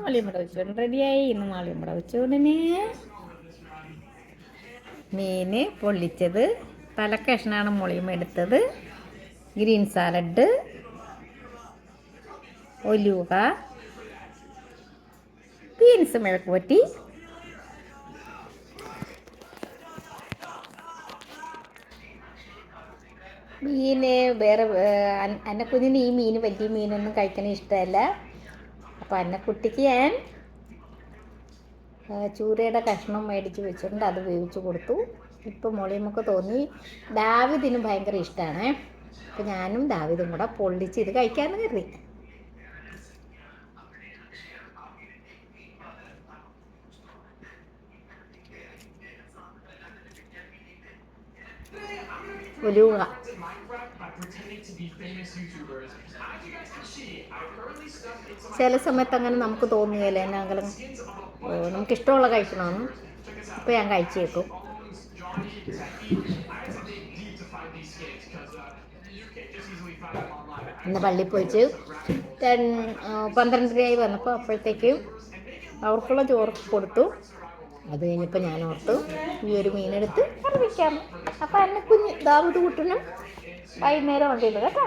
മാളിയമ്പട വെച്ചോണ്ട് റെഡിയായി. ഇന്ന് മാളിയമ്പട വെച്ചോണ്ടിന് മീൻ പൊള്ളിച്ചത്, തലക്കഷ്ണമാണ് മുളിയും എടുത്തത്, ഗ്രീൻ സാലഡ്, ഒലുവ, ബീൻസ് മെഴുക്ക് പറ്റി, മീന് വേറെ അന്നക്കുഞ്ഞിന് ഈ മീൻ വലിയ മീനൊന്നും കഴിക്കണ ഇഷ്ടമല്ല. അപ്പോൾ അന്നക്കുട്ടിക്ക് ഞാൻ ചൂരയുടെ കഷ്ണം മേടിച്ച് വെച്ചിട്ടുണ്ട്, അത് വേവിച്ച് കൊടുത്തു. ഇപ്പോൾ മോളിയമ്മക്ക് തോന്നി ദാവിദിന് ഭയങ്കര ഇഷ്ടമാണ്. അപ്പോൾ ഞാനും ദാവിദും കൂടെ പൊള്ളിച്ച് ഇത് കഴിക്കാമെന്ന് കരുതി. ഒലുവ ചില സമയത്ത് അങ്ങനെ നമുക്ക് തോന്നുകയല്ലേ എന്നാങ്കിലും നമുക്കിഷ്ടമുള്ള കഴിക്കണമെന്ന്. ഇപ്പോൾ ഞാൻ കഴിച്ചേക്കും. ഇന്ന് പള്ളിയിൽ പോയിട്ട് 12:30 വന്നപ്പോൾ അപ്പോഴത്തേക്കും അവർക്കുള്ള ചോറ് കൊടുത്തു. അത് കഴിഞ്ഞപ്പോൾ ഞാൻ ഓർത്തു ഈ ഒരു മീനെടുത്ത് കറി വയ്ക്കാം. അപ്പം എന്നെ കുഞ്ഞ് ദാവൂദ് കുട്ടനും വൈകുന്നേരം വന്നില്ല കേട്ടോ.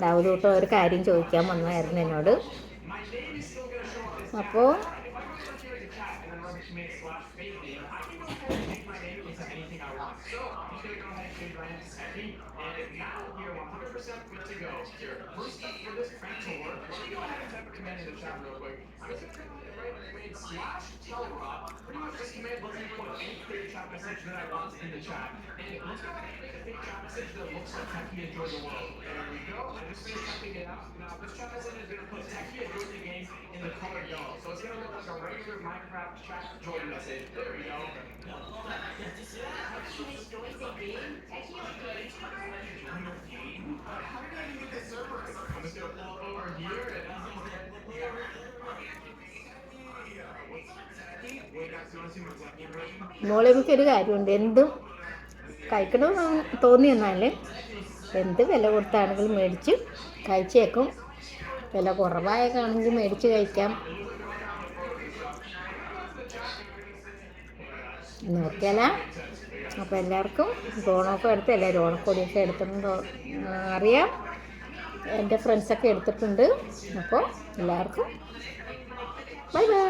ദാവൂദ് കുട്ടൻ ഒരു കാര്യം ചോദിക്കാൻ വന്നായിരുന്നു എന്നോട്. അപ്പോൾ മോളിമ്മയ്ക്കൊരു കാര്യമുണ്ട്, എന്തും കഴിക്കണമെന്ന് തോന്നിയെന്നാൽ എന്ത് വില കൊടുത്താണെങ്കിലും മേടിച്ച് കഴിച്ചേക്കും. വില കുറവായൊക്കെയാണെങ്കിൽ മേടിച്ച് കഴിക്കാം നോക്കിയാല. അപ്പോൾ എല്ലാവർക്കും ഓണമൊക്കെ എടുത്ത് എല്ലാവരും ഓണക്കൊടിയൊക്കെ എടുത്തിട്ടുണ്ടോ അറിയാം. എൻ്റെ ഫ്രണ്ട്സൊക്കെ എടുത്തിട്ടുണ്ട്. അപ്പോൾ എല്ലാവർക്കും ബൈ ബൈ.